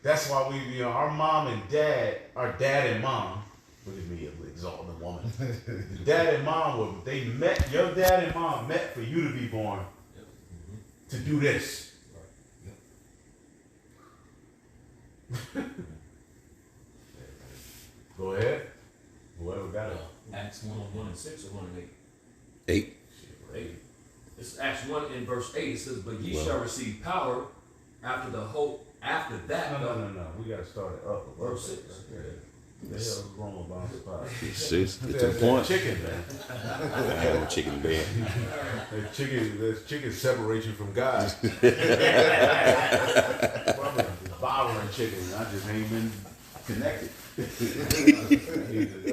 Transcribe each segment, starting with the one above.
That's why our mom and dad, our dad and mom. Look at me exalting the woman. Dad and mom they met. Your dad and mom met for you to be born to do this. Go ahead. Whoever got it. Acts 1 and 6 or 1 and 8. 8. It's Acts 1 in verse 8. It says, "But ye shall receive power after that." No. We gotta start it up. Verse 6. The hell is wrong with Bounce Spot? It's to the point. Chicken, man. I have no chicken in bed. That chicken separates you from God. Bothering chicken. I just ain't been connected. I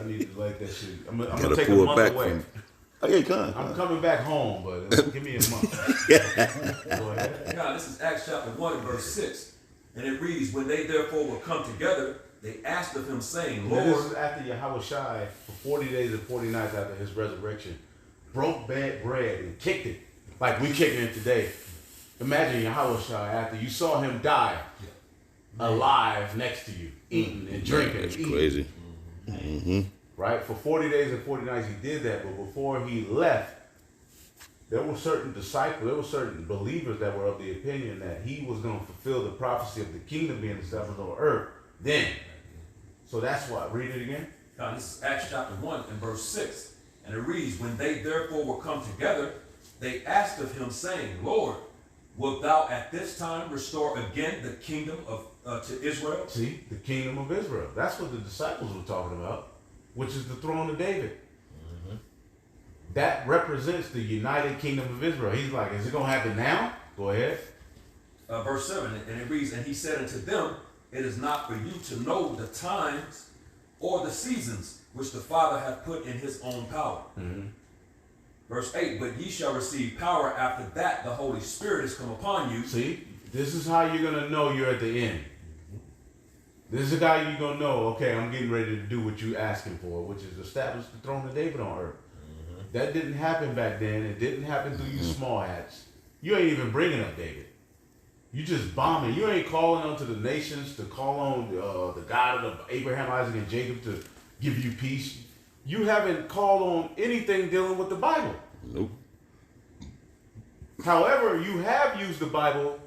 need to like that shit. I'm gonna take a month away. Oh, yeah, come. I'm coming back home, but give me a month. Go ahead. Now, this is Acts chapter 1 and verse 6. And it reads, "When they therefore were come together, they asked of him, saying, Lord." This is after Yahushua, for 40 days and 40 nights after his resurrection, broke bad bread and kicked it like we kicking it today. Imagine Yahushua after you saw him die alive next to you, eating and drinking. That's and eating. crazy. Mm-hmm. Right? For 40 days and 40 nights he did that, but before he left, there were certain disciples, there were certain believers that were of the opinion that he was going to fulfill the prophecy of the kingdom being established on earth then. So that's why. Read it again. Now, this is Acts chapter 1 and verse 6. And it reads, "When they therefore were come together, they asked of him, saying, Lord, wilt thou at this time restore again the kingdom to Israel?" See, the kingdom of Israel. That's what the disciples were talking about, which is the throne of David. That represents the united kingdom of Israel. He's like, is it going to happen now? Go ahead. Verse 7, and it reads, "And he said unto them, It is not for you to know the times or the seasons which the Father hath put in his own power." Verse 8, "But ye shall receive power after that the Holy Spirit is come upon you." See, this is how you're going to know you're at the end. This is how you're going to know, okay, I'm getting ready to do what you're asking for, which is establish the throne of David on earth. That didn't happen back then. It didn't happen through you small hats. You ain't even bringing up David. You just bombing. You ain't calling on to the nations to call on the God of Abraham, Isaac, and Jacob to give you peace. You haven't called on anything dealing with the Bible. Nope. However, you have used the Bible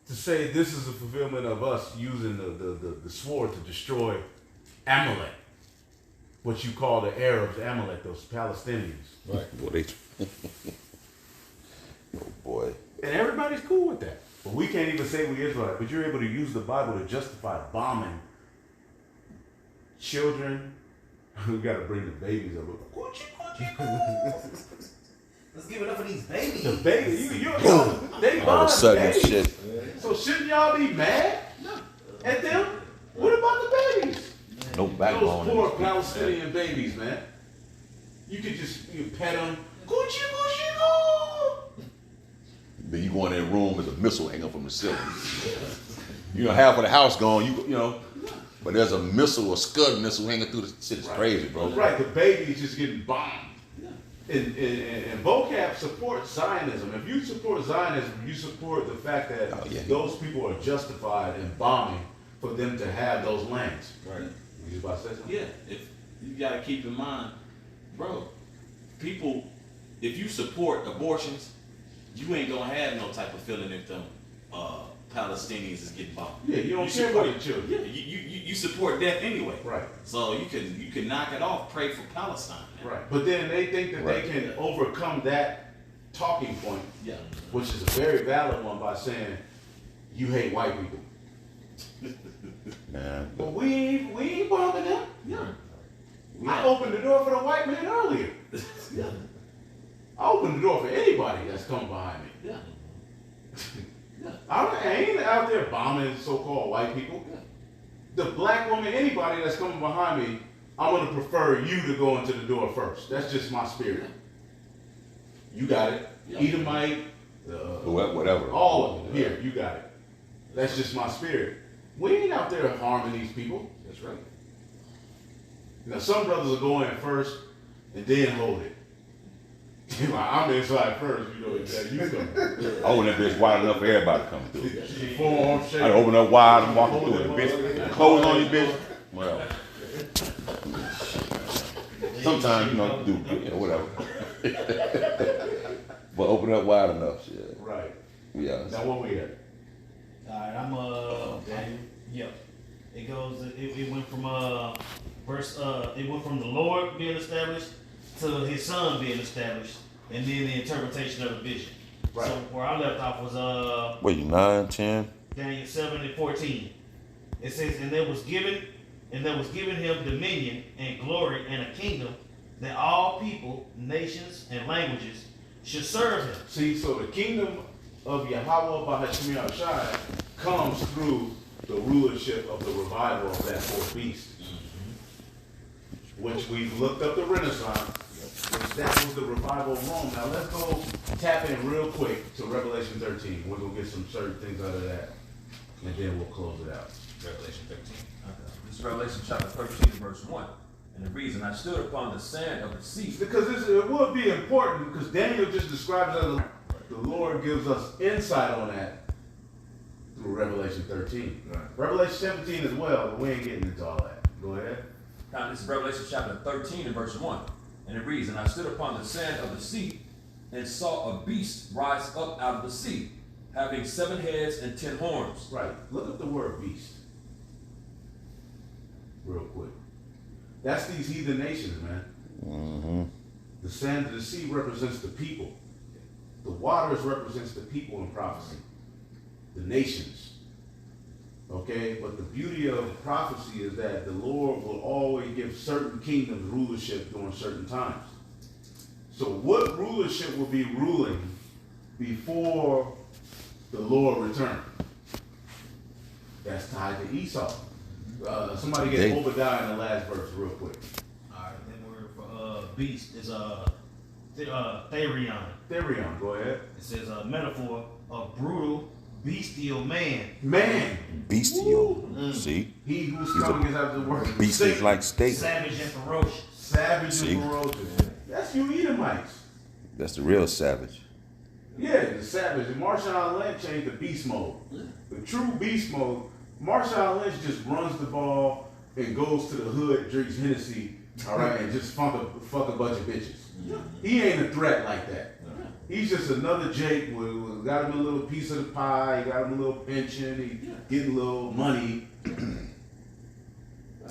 to say this is a fulfillment of us using the sword to destroy Amalek. What you call the Arabs, Amalek, those Palestinians. Right. Boy, oh boy. And everybody's cool with that. But we can't even say we Israelite. But you're able to use the Bible to justify bombing children. We got to bring the babies up. Let's give it up for these babies. The baby, they All of a sudden, babies. shit. So shouldn't y'all be mad at them? What about the babies? No backbone. Those poor Palestinian babies, man. You could just pet them. Gucci, Gucci, go. Then you go in that room, there's a missile hanging from the ceiling. Half of the house gone, but there's a missile, a Scud missile hanging through the shit. It's crazy, bro. Right, the baby's just getting bombed. And vocab supports Zionism. If you support Zionism, you support the fact that those people are justified in bombing for them to have those lands. Right. You about to say something? Yeah, if you gotta keep in mind, bro, people, if you support abortions, you ain't gonna have no type of feeling if them Palestinians is getting bombed. Yeah, you don't care about your children. Yeah, you support death anyway. Right. So you can knock it off, pray for Palestine. Man. Right. But then they think that they can overcome that talking point, which is a very valid one, by saying you hate white people. Man. But we ain't bombing them. Yeah. I opened the door for the white man earlier. Yeah. I opened the door for anybody that's coming behind me. Yeah. I ain't out there bombing so-called white people. The black woman, anybody that's coming behind me, I'm going to prefer you to go into the door first. That's just my spirit. You got it. Edomite, Whatever. all of them. Here, you got it. That's just my spirit. We ain't out there harming these people. That's right. Now, some brothers will go in first and then hold it. I'm inside first, you know that you come. I open that bitch wide enough for everybody to come through. Forearm shake. I open up wide and walk through it. Bitch, clothes on you, bitch. Well, sometimes you know, do whatever. But open up wide enough, shit. Right. Yeah. Now what we at? Alright, I'm yep. It goes. It went from verse. It went from the Lord being established to His Son being established, and then the interpretation of the vision. Right. So where I left off was What, you 9, 10? Daniel 7:14. It says, and there was given him dominion and glory and a kingdom that all people, nations, and languages should serve him. See, so the kingdom of Yahweh Bahashim Yahushai comes through the rulership of the revival of that fourth beast. Which we've looked up the Renaissance, which that was the revival of Rome. Now let's go tap in real quick to Revelation 13. We're going to get some certain things out of that, and then we'll close it out. Revelation 13. Okay. This is Revelation chapter 13, verse 1. And it reads, and I stood upon the sand of the sea. Because it would be important, because Daniel just describes it as the Lord gives us insight on that through Revelation 13. Right. Revelation 17 as well, but we ain't getting into all that. Go ahead. Now, this is Revelation chapter 13 and verse 1. And it reads, and I stood upon the sand of the sea and saw a beast rise up out of the sea, having 7 heads and 10 horns. Right. Look up the word beast. Real quick. That's these heathen nations, man. Mm-hmm. The sand of the sea represents the people. The waters represents the people in prophecy. The nations. Okay? But the beauty of prophecy is that the Lord will always give certain kingdoms rulership during certain times. So what rulership will be ruling before the Lord returns? That's tied to Esau. Somebody get Obadiah in the last verse real quick. Alright, that word for beast is therion. Therion, go ahead. It says a metaphor of brutal, bestial man. Man, Bestial. See? he whose He's coming is after the word. Beast is like steak. Savage and ferocious. Savage See? and ferocious. That's you Edomites. That's the real savage. Yeah, the savage. And Marshawn Lynch ain't the beast mode. The true beast mode, Marshawn Lynch just runs the ball and goes to the hood, drinks Hennessy, all right, and just fuck a bunch of bitches. He ain't a threat like that. He's just another Jake who got him a little piece of the pie, he got him a little pension, he getting a little money.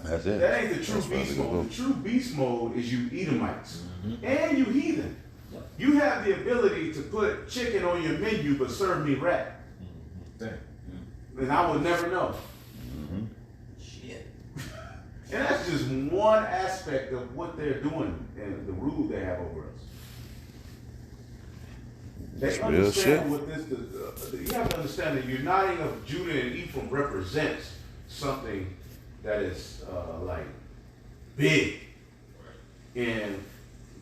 That's it. That ain't the true That's why beast they go. mode. The true beast mode is you Edomites and you heathen. You have the ability to put chicken on your menu but serve me rat. And I would never know. Shit. And that's just one aspect of what they're doing and the rule they have over us. They That's real shit. understand what this. You have to understand the uniting of Judah and Ephraim represents something that is like big, and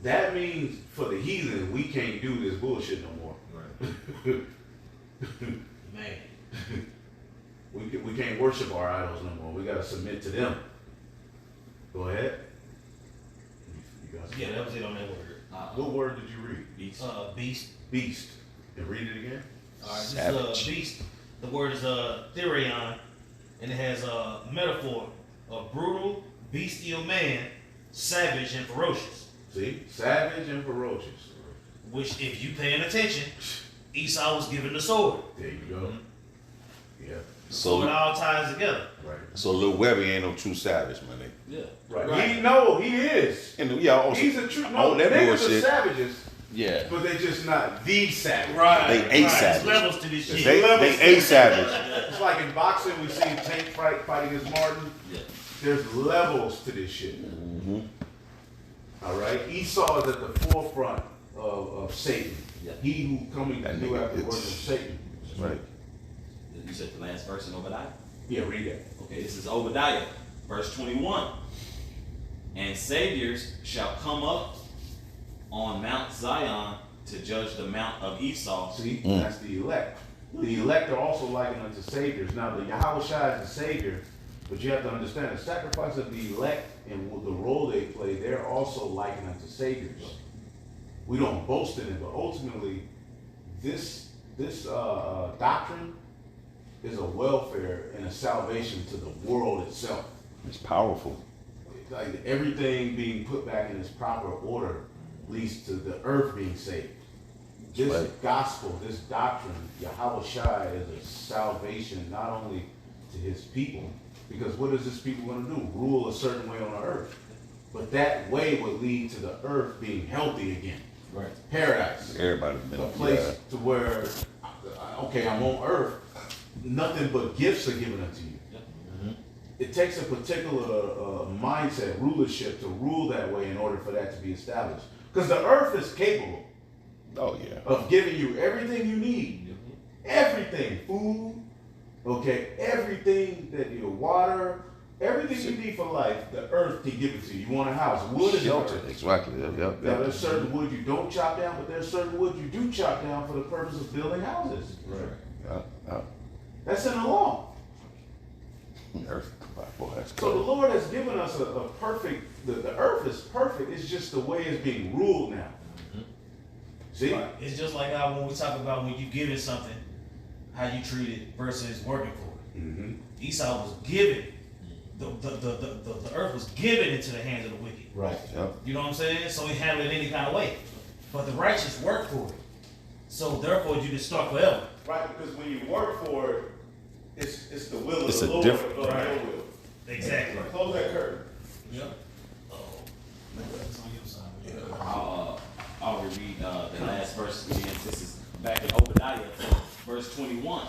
that means for the heathen we can't do this bullshit no more. Man. We can't worship our idols no more. We got to submit to them. Go ahead. You got Yeah, that was it on that word. What word did you read? Beast. Beast. And read it again. Alright, this Savage. beast. The word is therion, and it has a metaphor of brutal, bestial man, savage and ferocious. See? Savage and ferocious. Which, if you paying attention, Esau was given the sword. There you go. Yeah. So it So, all ties together. Right. so Lil Webby ain't no true savage, my nigga. Yeah. Right. Right. He is. And yeah, also, He's a true. No, all that niggas are bullshit. savages, Yeah. but they're just not the savage. They ain't There's savage. levels to this shit. They ain't savage. It's like in boxing, we see Tank fight against Martin. Yeah. There's levels to this shit. All right. Esau is at the forefront of Satan. Yeah. He who coming to That do nigga after the work of is- Satan. Right. You said the last verse in Obadiah? Yeah, read that. Okay, this is Obadiah, verse 21. And saviors shall come up on Mount Zion to judge the mount of Esau. See, that's the elect. The elect are also likened unto saviors. Now, the Yahweh Shai is the savior, but you have to understand the sacrifice of the elect and the role they play, they're also likened unto saviors. We don't boast in it, but ultimately, this doctrine is a welfare and a salvation to the world itself. It's powerful. Like everything being put back in its proper order leads to the earth being saved. This right. gospel, this doctrine, Yahweh Shai, is a salvation not only to his people, because what is this people going to do? Rule a certain way on the earth. But that way would lead to the earth being healthy again. Right. Paradise. Everybody's been A place to where, okay, I'm on earth, nothing but gifts are given unto you. It takes a particular mindset, rulership, to rule that way in order for that to be established. Because the earth is capable Oh yeah. of giving you everything you need. Everything. Food, okay, everything that you water, everything you need for life, the earth can give it to you. You want a house, wood is Shelter. earth. Exactly. Yep. Now there's certain wood you don't chop down, but there's certain wood you do chop down for the purpose of building houses. Right. That's in the law. Earth. Boy, that's So the cool. Lord has given us a perfect, the earth is perfect, it's just the way it's being ruled now. See? Right. It's just like how when we talk about when you giving something, how you treat it versus working for it. Mm-hmm. Esau was given, the earth was given into the hands of the wicked. Right. Yep. You know what I'm saying? So he handled it any kind of way. But the righteous work for it. So therefore you can start forever. Right, because when you work for it, it's the will of It's the a Lord different- above Right. your will. Exactly. Close that curtain. Yep. Oh, it's on your side. I'll reread the last verse again. This is back in Obadiah, verse 21.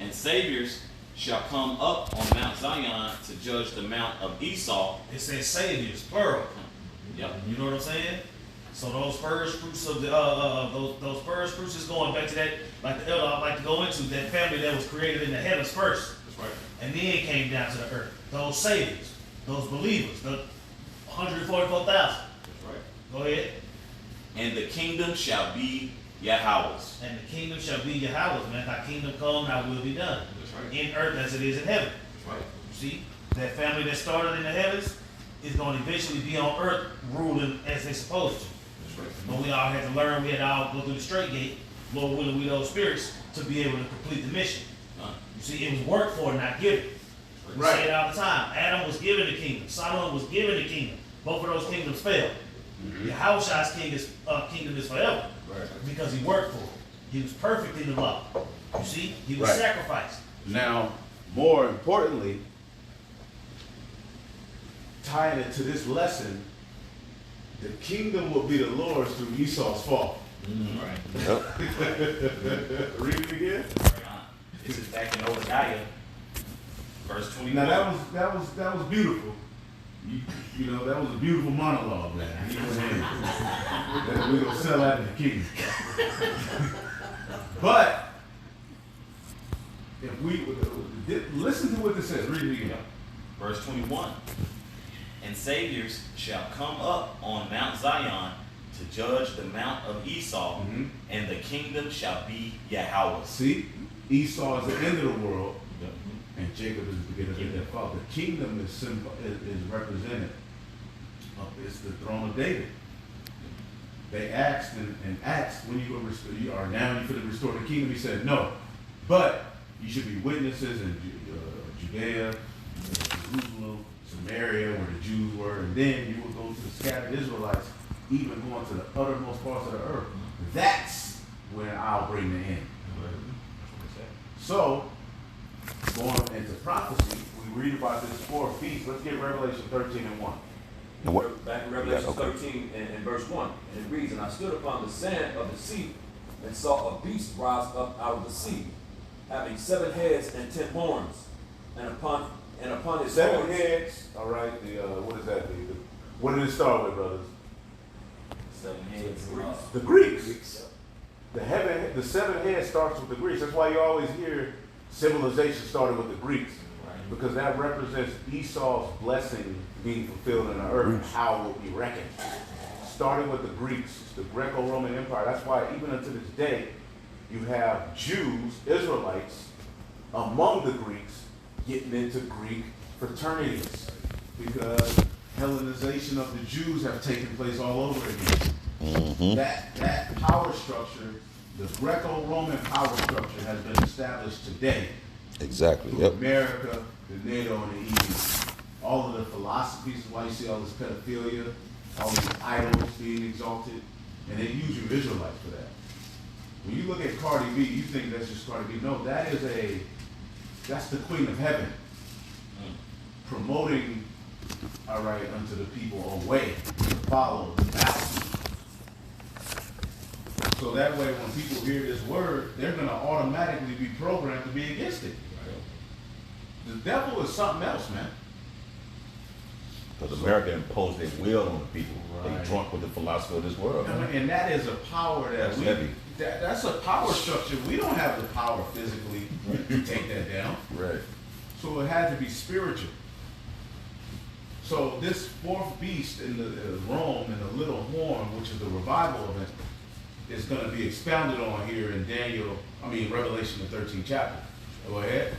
And saviors shall come up on Mount Zion to judge the mount of Esau. It says saviors, plural. Yep. You know what I'm saying? So those first fruits of the those first fruits is going back to that, like the elder I'd like to go into, that family that was created in the heavens first. That's right. And then came down to the earth. Those saviors, those believers, the 144,000. That's right. Go ahead. And the kingdom shall be Yahweh's. And the kingdom shall be Yahweh's, man. Thy kingdom come, thy will be done. That's right. In earth as it is in heaven. That's right. See, that family that started in the heavens is going to eventually be on earth ruling as they're supposed to. That's right. But we all had to learn, we had to all go through the straight gate, Lord willing, we those spirits, to be able to complete the mission. You see, it was work for, not given. We say it all the time. Adam was given the kingdom. Solomon was given the kingdom. Both of those kingdoms failed. Yahushua's kingdom is forever. Right. Because he worked for it. He was perfect in the law. You see, he was Right. sacrificed. Now, more importantly, tying it to this lesson, the kingdom will be the Lord's through Esau's fall. Right. Yep. Read it again. This is back in Obadiah, verse 21. Now that was beautiful. You know, that was a beautiful monologue, man. We're gonna sell out in the kingdom. But if we listen to what this says, read it again. Verse 21. And saviors shall come up on Mount Zion to judge the mount of Esau, Mhm. and the kingdom shall be Yahweh's. See, Esau is the end of the world, and Jacob is the beginning of their fall. The kingdom is represented. It's the throne of David. They asked and asked, when you going to restore? You are now you going to restore the kingdom? He said no, but you should be witnesses in Judea, Jerusalem, Samaria, where the Jews were, and then you will go to the scattered Israelites, even going to the uttermost parts of the earth. That's when I'll bring the end. So, going into prophecy, we read about this fourth feast. Let's get Revelation 13:1. And what? Back in Revelation Yeah, okay. 13 and verse 1. And it reads, And I stood upon the sand of the sea, and saw a beast rise up out of the sea, having 7 heads and 10 horns, and upon his 7 horns, heads. All right. What does that mean? What did it start with, brothers? 7 heads. The Greeks. The 7 heads starts with the Greeks. That's why you always hear civilization started with the Greeks, because that represents Esau's blessing being fulfilled in the earth and how it will be reckoned. Starting with the Greeks, the Greco-Roman Empire. That's why even unto this day, you have Jews, Israelites, among the Greeks getting into Greek fraternities, because Hellenization of the Jews have taken place all over again. That power structure, the Greco-Roman power structure, has been established today. Exactly. Through Yep. America, the NATO, and the EU. All of the philosophies, why you see all this pedophilia, all these idols being exalted, and they use you Israelites for that. When you look at Cardi B, you think that's just Cardi B. No, that's the Queen of Heaven, promoting, all right, unto the people a way to follow, to bow. So that way, when people hear this word, they're going to automatically be programmed to be against it. The devil is something else, man. Because America imposed their will on the people. Right. They drunk with the philosophy of this world. I mean, and that is a power that That's heavy. that's a power structure. We don't have the power physically to take that down. Right. So it had to be spiritual. So this fourth beast in the Rome and the little horn, which is the revival event, is going to be expounded on here in Revelation the 13th chapter. Go ahead.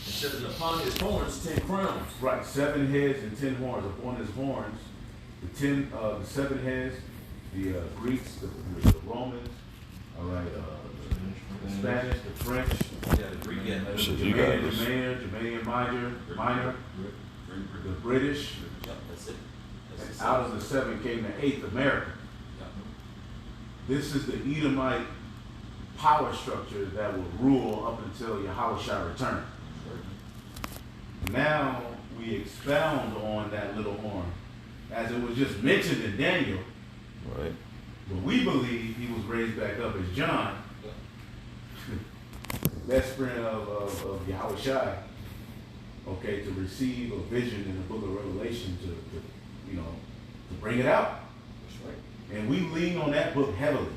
It says, and upon his horns 10 crowns. Right, 7 heads and 10 horns. Upon his horns, the 7 heads, the Greeks, the Romans, all right, the Spanish, the French, Yeah, the Greek, yeah. the Shit, you got this. Jermanian minor, the British. Yep, that's it. That's it. Out of the 7 came the 8th, America. Yep. This is the Edomite power structure that will rule up until Yahushua returns. Now we expound on that little horn, as it was just mentioned in Daniel, Right. but we believe he was raised back up as John, best friend of Yahushua, okay, to receive a vision in the book of Revelation to bring it out. That's right. And we lean on that book heavily.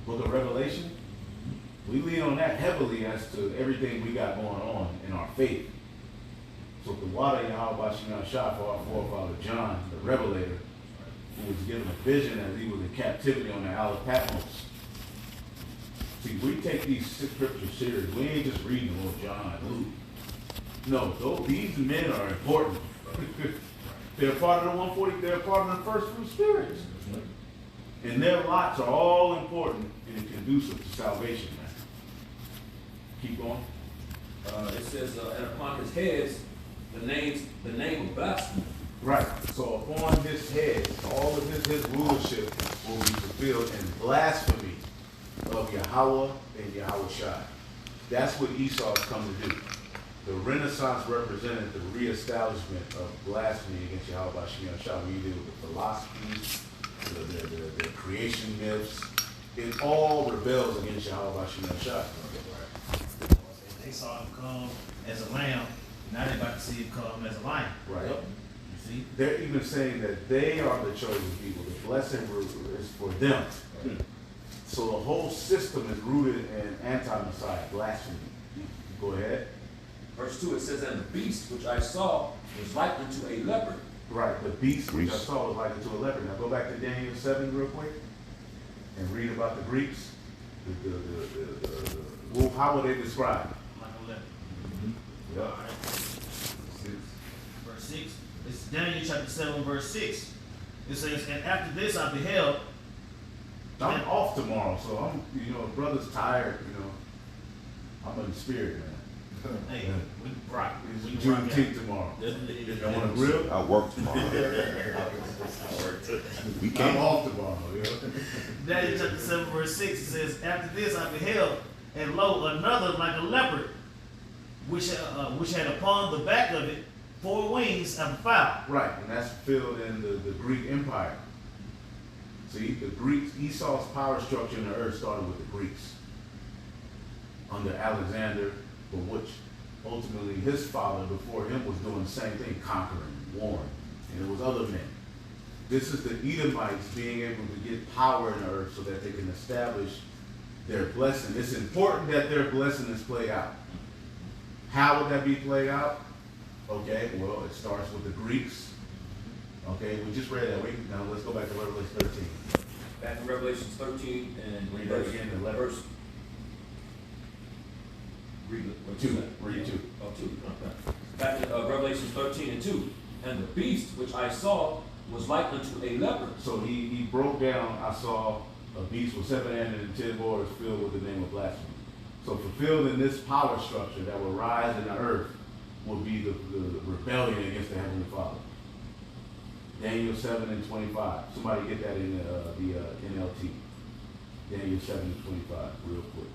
The book of Revelation, we lean on that heavily as to everything we got going on in our faith. So the water Yahweh Shah for our forefather John, the Revelator, who was given a vision as he was in captivity on the Isle of Patmos. See, we take these scriptures serious. We ain't just reading little John, Luke. No, these men are important. They're part of the 140, they're part of the first fruit spirits. And their lots are all important and conducive to salvation, man. Keep going. It says, and upon his heads, the name of blasphemy. Right. So upon his head, all of his rulership will be fulfilled in blasphemy of Yahweh and Yahushua. That's what Esau has come to do. The Renaissance represented the reestablishment of blasphemy against Yahweh Shah. When you deal with the philosophies, the creation myths, it all rebels against Yahweh Shah. They saw him come as a lamb. Now they're about to see him come as a lion. Right. You see? They're even saying that they are the chosen people. The blessing is for them. So the whole system is rooted in anti-Messiah, blasphemy. Go ahead. Verse 2, it says, and the beast which I saw was like unto a leopard. Right, the beast which I Greeks. saw was like unto a leopard. Now go back to Daniel 7 real quick and read about the Greeks. Well, how were they described? Like a leopard. Yeah. All right. Verse 6. It's Daniel chapter 7, verse 6. It says, and after this I beheld. I'm off tomorrow, so brother's tired, I'm in the spirit, man. Hey, we rock. We It's rock Juneteenth tomorrow. Y'all want to grill? I work tomorrow. We I'm can't. off tomorrow, Daniel chapter 7, verse 6, it says, after this I beheld, and lo, another like a leopard, which had upon the back of it 4 wings and fire. Right, and that's filled in the Greek Empire. See, the Greeks, Esau's power structure in the earth started with the Greeks under Alexander, but which ultimately his father before him was doing the same thing, conquering, warring, and it was other men. This is the Edomites being able to get power in the earth so that they can establish their blessing. It's important that their blessing is played out. How would that be played out? Okay, well, it starts with the Greeks. Okay, we just read that. Now let's go back to Revelation 13. Back in Revelation 13 and Read that again, the letter. verse. Read it. What 2. you said? Read 2. Oh, 2. Okay. Back in Revelation 13 and 2. And the beast which I saw was like unto a leopard. So he broke down, I saw a beast with 7 heads and 10 borders filled with the name of blasphemy. So fulfilled in this power structure that will rise in the earth will be the rebellion against the Heavenly Father. Daniel 7:25. Somebody get that in the NLT. Daniel 7:25, real quick.